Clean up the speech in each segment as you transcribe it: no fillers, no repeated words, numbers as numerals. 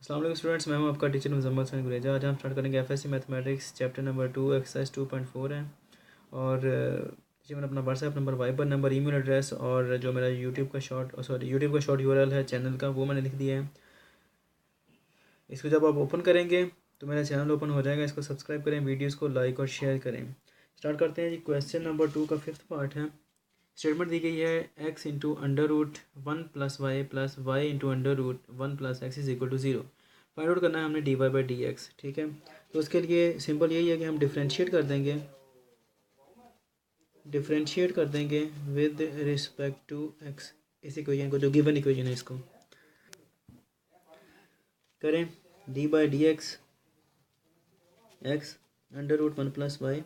अस्सलाम वालेकुम स्टूडेंट्स, मैं हूं आपका टीचर मुजम्मल हसन गुरेजा। आज हम स्टार्ट करेंगे FSc mathematics chapter number 2 exercise 2.4 है। और नीचे मैंने अपना WhatsApp number, Viber number, email address और जो मेरा यूट्यूब का शॉर्ट यूआरएल है चैनल का, वो मैंने लिख दिया है। इसको जब आप ओपन करेंगे तो मेरा चैनल ओपन हो जाएगा। इसको सब्सक्राइब करें, वीडियोज़ को लाइक और शेयर करें। स्टार्ट करते हैं जी। क्वेश्चन नंबर 2 का 5th पार्ट है। स्टेटमेंट दी गई है x into under root 1 plus y into under root 1 plus x is equal to 0। Find out करना है हमने dy बाई डी एक्स। ठीक है, तो उसके लिए सिंपल यही है कि हम डिफ्रेंशिएट कर देंगे विद रिस्पेक्ट टू x। इस इक्वेशन को, जो गिवन इक्वेशन है, इसको करें d by d x under root 1 plus y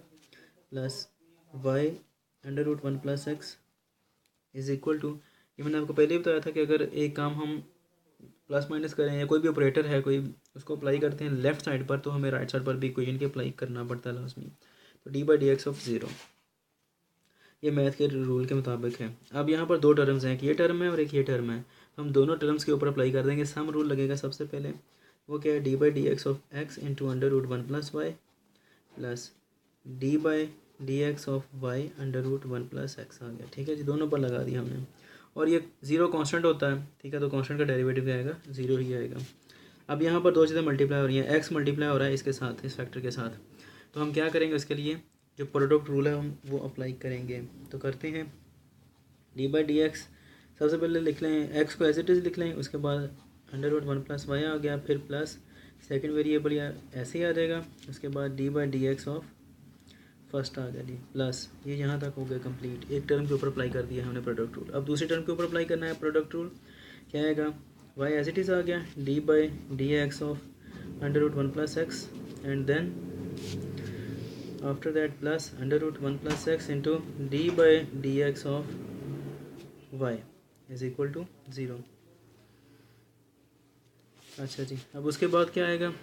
under root 1 plus x is equal to, ये मैंने आपको पहले ही बताया था कि अगर एक काम हम प्लस माइनस करें या कोई भी ऑपरेटर है कोई, उसको अप्लाई करते हैं लेफ्ट साइड पर, तो हमें राइट साइड पर भी इक्वेशन के अप्लाई करना पड़ता है लाजमी। तो D by d x of 0, ये मैथ के रूल के मुताबिक है। अब यहाँ पर दो टर्म्स हैं, एक ये टर्म है और एक ये टर्म है। हम दोनों टर्म्स के ऊपर अप्लाई कर देंगे। सम रूल लगेगा सबसे पहले, वो क्या है, d by d x of x into under root 1 plus y plus d by d x of y under root 1 plus x आ गया। ठीक है जी, दोनों पर लगा दिया हमने। और ये जीरो कांस्टेंट होता है, ठीक है, तो कांस्टेंट का डेरिवेटिव क्या आएगा, जीरो ही आएगा। अब यहाँ पर दो चीज़ें मल्टीप्लाई हो रही हैं, एक्स मल्टीप्लाई हो रहा है इसके साथ, इस फैक्टर के साथ। तो हम क्या करेंगे, उसके लिए जो प्रोडक्ट रूल है हम वो अप्लाई करेंगे। तो करते हैं डी बाई डी एक्स, सबसे पहले लिख लें एक्स को एज इट इज़ लिख लें, उसके बाद अंडर रूट 1 प्लस वाई आ गया, फिर प्लस सेकेंड वेरिएबल या ऐसे ही आ जाएगा, उसके बाद d by d x of first आ गया जी, प्लस ये यहाँ तक हो गया कंप्लीट। एक टर्म के ऊपर अप्लाई कर दिया हमने प्रोडक्ट रूल। अब दूसरी टर्म के ऊपर अप्लाई करना है प्रोडक्ट रूल। क्या आएगा, वाई एज इट इज़ आ गया, d by d x of under root 1 plus x and then after that plus under root 1 plus x into d by d x of y is equal to 0। अच्छा जी, अब उसके बाद क्या आएगा,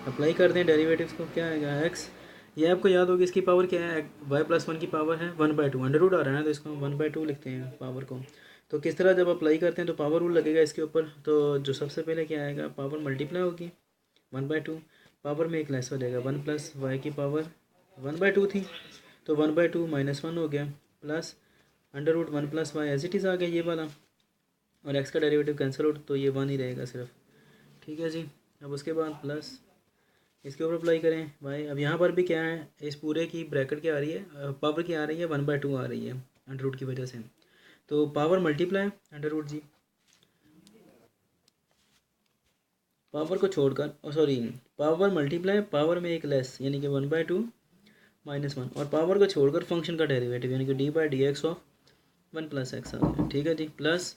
apply कर दें डेरिवेटिव्स को। क्या आएगा, एक्स, ये आपको याद होगी, इसकी पावर क्या है, वाई प्लस 1 की पावर है 1/2, अंडर रूट आ रहा है ना, तो इसको हम 1/2 लिखते हैं पावर को। तो किस तरह जब अप्लाई करते हैं तो पावर रूल लगेगा इसके ऊपर। तो जो सबसे पहले क्या आएगा, पावर मल्टीप्लाई होगी 1/2, पावर में एक लेस हो जाएगा, 1 प्लस वाई की पावर 1/2 थी, तो 1/2 माइनस 1 हो गया, plus under root 1 plus y as it is आ गया ये वाला, और एक्स का डेरिवेटिव कैंसिल आउट, तो ये 1 ही रहेगा सिर्फ। ठीक है जी, अब उसके बाद प्लस इसके ऊपर अप्लाई करें भाई। अब यहाँ पर भी क्या है, इस पूरे की ब्रैकेट क्या आ रही है, पावर क्या आ रही है, 1/2 आ रही है अंडर रूट की वजह से। तो पावर मल्टीप्लाई अंडर रूट जी, पावर को छोड़कर, सॉरी, पावर मल्टीप्लाई पावर में एक लेस, यानी कि 1/2 माइनस 1, और पावर को छोड़कर फंक्शन का डेरिवेटिव यानी कि d by d x of 1 plus x आ गया। ठीक है जी, plus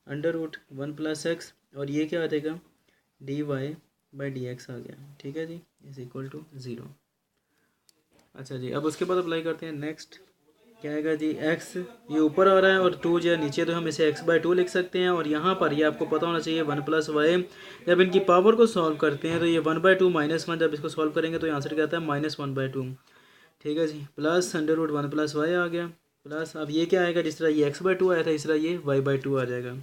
under root 1 plus x, और ये क्या आ जाएगा, d y by d x आ गया। ठीक है जी, इज इक्वल टू 0। अच्छा जी, अब उसके बाद अप्लाई करते हैं नेक्स्ट। क्या आएगा जी, एक्स ये ऊपर आ रहा है और 2 जो है नीचे, तो हम इसे x/2 लिख सकते हैं। और यहाँ पर ये आपको पता होना चाहिए 1 प्लस वाई, जब इनकी पावर को सॉल्व करते हैं तो ये 1/2 माइनस 1, जब इसको सॉल्व करेंगे तो आंसर क्या आता है, -1/2। ठीक है जी, plus under root 1 plus y आ गया, प्लस अब ये क्या आएगा, जिस तरह ये x/2 आया था इस तरह ये y/2 आ जाएगा,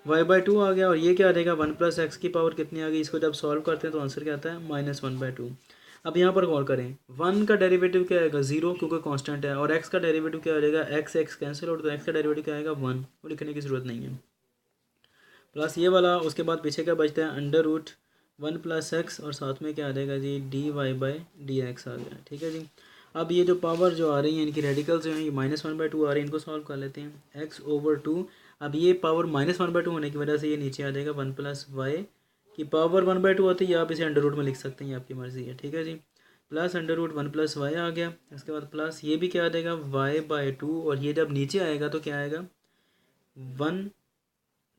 y/2 आ गया। और ये क्या आ जाएगा, 1 प्लस एक्स की पावर कितनी आ गई, इसको जब सॉल्व करते हैं तो आंसर क्या आता है, -1/2। अब यहाँ पर गौर करें, 1 का डेरिवेटिव क्या आएगा, 0, क्योंकि कांस्टेंट है, और x का डेरिवेटिव क्या हो जाएगा, x कैंसिल आउट, तो x का डेरिवेटिव क्या आएगा, 1, वो लिखने की ज़रूरत नहीं है। प्लस ये वाला, उसके बाद पीछे क्या बचता है, अंडर रूट 1 प्लस एक्स, और साथ में क्या आ जाएगा जी, d y by d x आ गया। ठीक है जी, अब ये जो पावर जो आ रही है, इनकी रेडिकल्स जो हैं, ये -1/2 आ रही है, इनको सॉल्व कर लेते हैं, x/2। अब ये पावर -1/2 होने की वजह से ये नीचे आ जाएगा, 1 प्लस वाई की पावर 1/2 आती है, आप इसे अंडर रूट में लिख सकते हैं, ये आपकी मर्ज़ी है। ठीक है जी, plus under root 1 plus y आ गया, इसके बाद प्लस ये भी क्या आ जाएगा, y/2, और ये जब नीचे आएगा तो क्या आएगा, 1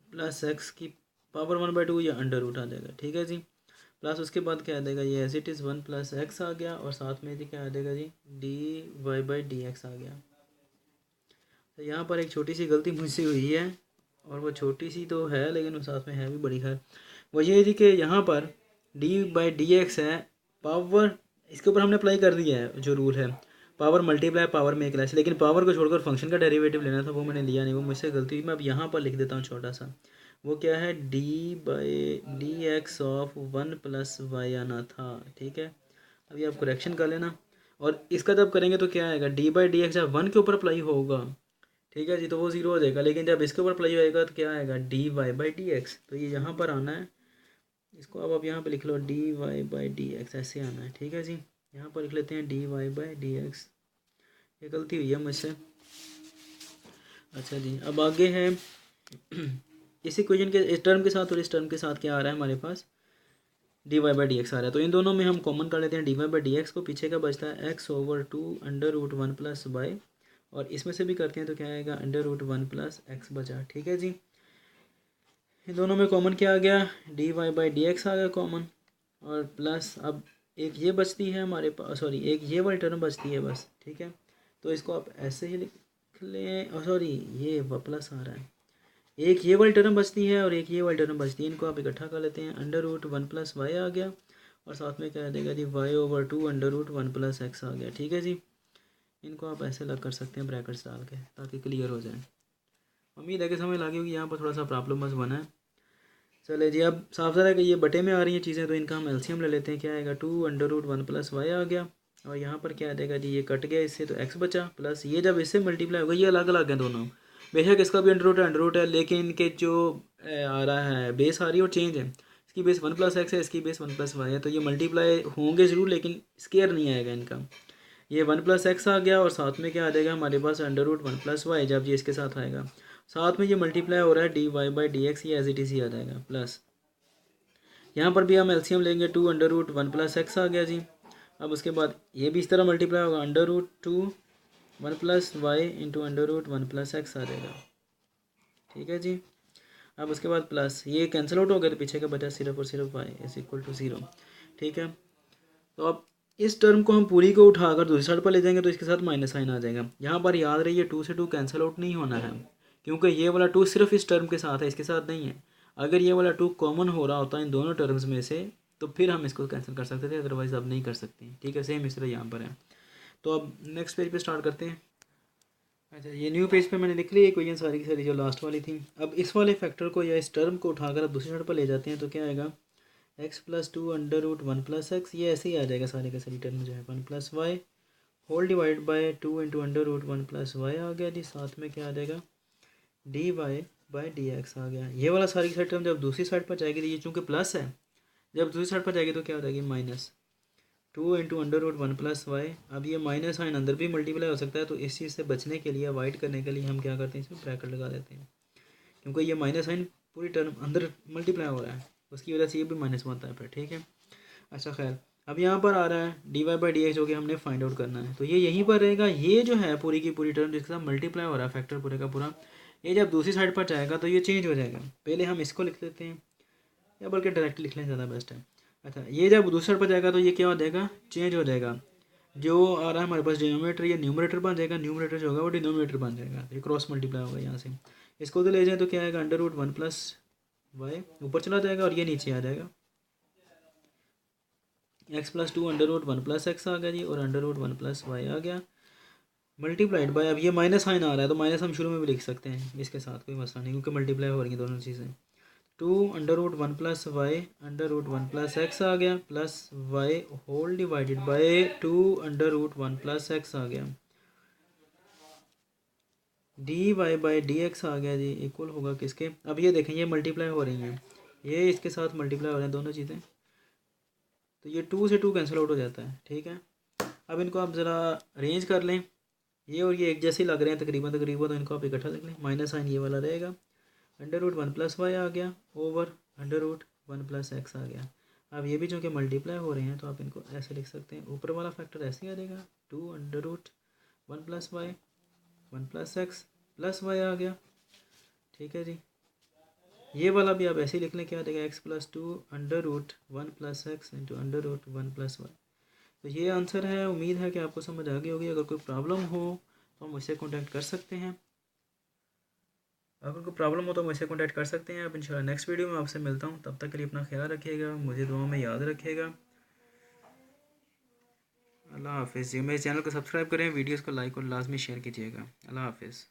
प्लस एक्स की पावर 1/2 या अंडर रूट आ जाएगा। ठीक है जी, प्लस उसके बाद क्या आ जाएगा, ये as it is 1 plus x आ गया, और साथ में जी क्या आ जाएगा जी, d y by d x आ गया। तो यहाँ पर एक छोटी सी गलती मुझसे हुई है, और वो छोटी सी तो है लेकिन वो साथ में है भी बड़ी। खैर, वो ये है जी कि यहाँ पर डी बाई डी एक्स है, पावर इसके ऊपर हमने अप्लाई कर दिया है जो रूल है, पावर मल्टीप्लाई पावर में एक लेस, लेकिन पावर को छोड़कर फंक्शन का डेरिवेटिव लेना था, वो मैंने लिया नहीं, वो मुझसे गलती हुई। मैं अब यहाँ पर लिख देता हूँ छोटा सा, वो क्या है, d/dx ऑफ 1 + y आना था, ठीक है। अभी आप करेक्शन कर लेना, और इसका जब करेंगे तो क्या आएगा, d/dx जब 1 के ऊपर अप्लाई होगा, ठीक है जी, तो वो 0 हो जाएगा, लेकिन जब इसके ऊपर अप्लाई होएगा तो क्या आएगा, dy/dx। तो ये यहाँ पर आना है, इसको अब आप यहाँ पे लिख लो dy/dx, ऐसे आना है, ठीक है जी। यहाँ पर लिख लेते हैं dy/dx, ये गलती हुई है मुझसे। अच्छा जी, अब आगे है इस इक्वेशन के इस टर्म के साथ और इस टर्म के साथ क्या आ रहा है हमारे पास, dy/dx आ रहा है। तो इन दोनों में हम कॉमन कर लेते हैं dy/dx को, पीछे का बचता है x/2 √1 + y, और इसमें से भी करते हैं तो क्या आएगा, √1 + x बचा, ठीक है जी। इन दोनों में कॉमन क्या आ गया, dy/dx आ गया कॉमन, और प्लस अब एक ये बचती है हमारे पास, सॉरी एक ये वाली टर्म बचती है बस, ठीक है। तो इसको आप ऐसे ही लिख लें, और सॉरी ये प्लस आ रहा है, एक ये वाली टर्म बचती है और एक ये वाली टर्म बचती है, इनको आप इकट्ठा कर लेते हैं, √1 + y आ गया, और साथ में क्या आ जाएगा जी, y/2 √1 + x आ गया, ठीक है जी। इनको आप ऐसे अलग कर सकते हैं ब्रैकेट्स डाल के, ताकि क्लियर हो जाए। उम्मीद है कि समझ लगी होगी, यहाँ पर थोड़ा सा प्रॉब्लम बस बना है। चले जी, अब साफ ज़रा है कि ये बटे में आ रही हैं चीज़ें, तो इनका हम एलसीएम ले लेते हैं, क्या आएगा, 2 √1 + y आ गया, और यहाँ पर क्या आ जाएगा जी, ये कट गया इससे तो x बचा, प्लस ये जब इससे मल्टीप्लाई होगा, ये अलग अलग हैं दोनों, बेशक इसका भी अंडर रूट है, लेकिन इनके जो आ रहा है बेस आ रही है और चेंज है, इसकी बेस 1 + x है, इसकी बेस 1 + y है, तो ये मल्टीप्लाई होंगे ज़रूर, लेकिन स्केयर नहीं आएगा इनका। ये 1 + x आ गया, और साथ में क्या आ जाएगा हमारे पास, √1 + y, जब ये इसके साथ आएगा, साथ में ये मल्टीप्लाई हो रहा है dy/dx, ये एज इट इज़ ही आ जाएगा, प्लस यहाँ पर भी हम एलसीएम लेंगे, 2 √1 + x आ गया जी। अब उसके बाद ये भी इस तरह मल्टीप्लाई होगा, √2 1 + y इंटू √1 + x आ जाएगा, ठीक है जी। अब उसके बाद प्लस ये कैंसिल आउट हो गया, तो पीछे का बचा सिर्फ और सिर्फ y = 0, ठीक है। तो अब इस टर्म को हम पूरी को उठाकर दूसरी साइड पर ले जाएंगे, तो इसके साथ माइनस साइन आ जाएगा। यहाँ पर याद रहिए 2 से 2 कैंसिल आउट नहीं होना है, क्योंकि ये वाला 2 सिर्फ इस टर्म के साथ है, इसके साथ नहीं है। अगर ये वाला 2 कॉमन हो रहा होता है इन दोनों टर्म्स में से, तो फिर हम इसको कैंसिल कर सकते थे, अदरवाइज़ अब नहीं कर सकते, ठीक है। सेम इस तरह यहाँ पर है। तो अब नेक्स्ट पेज पे स्टार्ट करते हैं। अच्छा, ये न्यू पेज पे मैंने लिख ली इक्वेशन सारी की सारी जो लास्ट वाली थी। अब इस वाले फैक्टर को या इस टर्म को उठाकर अब दूसरी साइड पर ले जाते हैं, तो क्या आएगा, x+2 √1 + x, ये ऐसे ही आ जाएगा, सारे का सारी टर्म जो है 1 + y whole divide by 2 into √1 + y आ गया जी। साथ में क्या आ जाएगा, dy/dx आ गया। ये वाला सारी की सारी टर्म जब दूसरी साइड पर जाएगी, तो ये चूँकि प्लस है, जब दूसरी साइड पर जाएगी तो क्या हो जाएगी, -2 इंटू √1 + y। अब ये माइनस साइन अंदर भी मल्टीप्लाई हो सकता है, तो इस चीज़ से बचने के लिए, अवॉइड करने के लिए हम क्या करते हैं, इसमें ब्रैकेट लगा देते हैं, क्योंकि ये माइनस साइन पूरी टर्म अंदर मल्टीप्लाई हो रहा है, उसकी वजह से ये भी माइनस बनता है फिर, ठीक है। अच्छा खैर, अब यहाँ पर आ रहा है dy/dx, जो कि हमने फाइंड आउट करना है, तो ये यहीं पर रहेगा। ये जो है पूरी की पूरी टर्म जिसके साथ मल्टीप्लाई हो रहा है फैक्टर पूरे का पूरा, ये जब दूसरी साइड पर जाएगा तो ये चेंज हो जाएगा। पहले हम इसको लिख लेते हैं, या बल्कि डायरेक्ट लिख लें, ज़्यादा बेस्ट है। अच्छा, ये जब दूसरी साइड पर जाएगा तो ये क्या हो जाएगा, चेंज हो जाएगा। जो आ रहा है हमारे पास डिनोमिनेटर, ये न्यूमरेटर बन जाएगा, न्यूमरेटर जो होगा वो डिनोमिनेटर बन जाएगा, ये क्रॉस मल्टीप्लाई होगा यहाँ से। इसको तो ले जाए तो क्या आएगा, √1 + y ऊपर चला जाएगा, और ये नीचे आ जाएगा, x+2 √1 + x आ गया जी, और √1 + y आ गया, मल्टीप्लाइड बाय, अब ये माइनस साइन आ रहा है, तो माइनस हम शुरू में भी लिख सकते हैं, इसके साथ कोई मसला नहीं, क्योंकि मल्टीप्लाई हो रही हैं दोनों चीज़ें। 2 √1 + y √1 + x आ गया, plus y whole divided by 2 √1 + x आ गया, dy/dx आ गया जी, इक्वल होगा किसके, अब ये देखें ये मल्टीप्लाई हो रही हैं, ये इसके साथ मल्टीप्लाई हो रहे हैं दोनों चीज़ें, तो ये 2 से 2 कैंसिल आउट हो जाता है, ठीक है। अब इनको आप ज़रा अरेंज कर लें, ये और ये एक जैसे ही लग रहे हैं तकरीबन तकरीबन, तो इनको आप इकट्ठा लिख लें, माइनस साइन ये वाला रहेगा, √1 + y आ गया, ओवर √1 + x आ गया। अब ये भी चूँकि मल्टीप्लाई हो रहे हैं, तो आप इनको ऐसे लिख सकते हैं, ऊपर वाला फैक्टर ऐसे ही आ जाएगा, 2 √1 + y 1 + x प्लस y आ गया, ठीक है जी। ये वाला भी आप ऐसे ही लिख लें, क्या आ जाएगा, x+2 √1 + x इंटू √1 + y। तो ये आंसर है। उम्मीद है कि आपको समझ आ गई होगी। अगर कोई प्रॉब्लम हो तो मुझसे कांटेक्ट कर सकते हैं, अब इंशाल्लाह नेक्स्ट वीडियो में आपसे मिलता हूँ। तब तक के लिए अपना ख्याल रखिएगा, मुझे दुआ में याद रखिएगा। अल्लाह हाफिज़। मेरे चैनल को सब्सक्राइब करें, वीडियोज़ को लाइक और लाजमी शेयर कीजिएगा। अल्लाह हाफिज़।